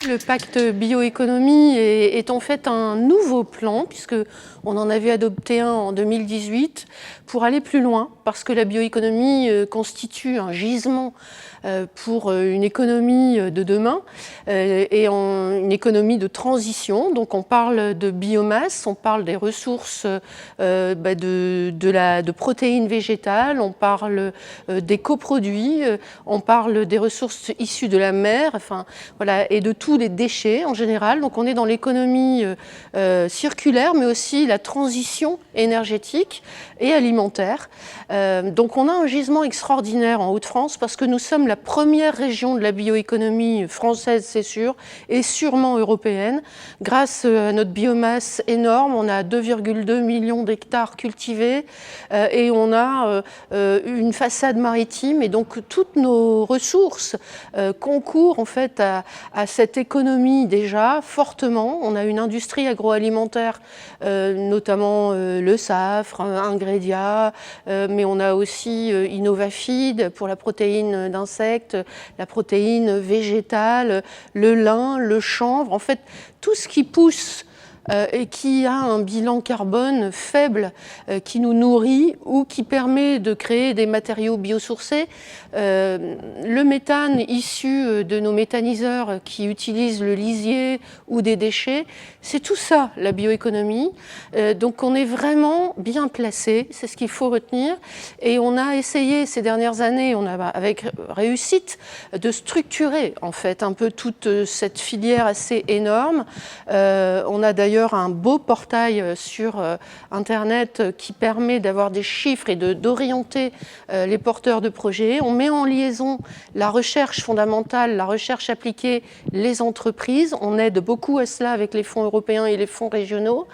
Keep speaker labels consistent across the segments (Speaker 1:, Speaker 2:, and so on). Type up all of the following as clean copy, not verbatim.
Speaker 1: Le pacte bioéconomie est en fait un nouveau plan, puisqu'on en avait adopté un en 2018, pour aller plus loin, parce que la bioéconomie constitue un gisement pour une économie de demain et une économie de transition. Donc on parle de biomasse, on parle des ressources de protéines végétales, on parle des coproduits, on parle des ressources issues de la mer, enfin, voilà, et de tous les déchets en général. Donc on est dans l'économie circulaire, mais aussi la transition énergétique et alimentaire. Donc on a un gisement extraordinaire en Hauts-de-France parce que nous sommes la première région de la bioéconomie française, c'est sûr, et sûrement européenne. Grâce à notre biomasse énorme, on a 2,2 millions d'hectares cultivés et on a une façade maritime, et donc toutes nos ressources concourent en fait à cette économie déjà fortement. On a une industrie agroalimentaire, notamment le Safre, Ingredia, mais on a aussi Innovafeed pour la protéine d'insectes, la protéine végétale, le lin, le chanvre, en fait tout ce qui pousse et qui a un bilan carbone faible, qui nous nourrit ou qui permet de créer des matériaux biosourcés. Le méthane issu de nos méthaniseurs qui utilisent le lisier ou des déchets, c'est tout ça la bioéconomie. Donc on est vraiment bien placé, c'est ce qu'il faut retenir. Et on a essayé ces dernières années, on a avec réussite, de structurer en fait un peu toute cette filière assez énorme. On a d'ailleurs un beau portail sur Internet qui permet d'avoir des chiffres et d'orienter les porteurs de projets. On met en liaison la recherche fondamentale, la recherche appliquée, les entreprises. On aide beaucoup à cela avec les fonds européens et les fonds régionaux.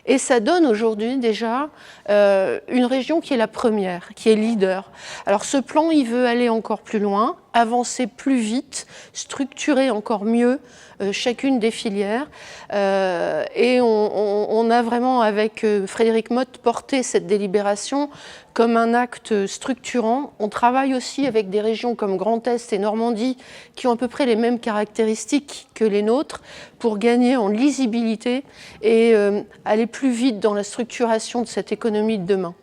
Speaker 1: Et ça donne aujourd'hui déjà une région qui est la première, qui est leader. Alors ce plan, il veut aller encore plus loin, avancer plus vite, structurer encore mieux chacune des filières. Et on a vraiment, avec Frédéric Motte, porté cette délibération comme un acte structurant. On travaille aussi avec des régions comme Grand Est et Normandie qui ont à peu près les mêmes caractéristiques que les nôtres pour gagner en lisibilité et aller plus vite dans la structuration de cette économie de demain.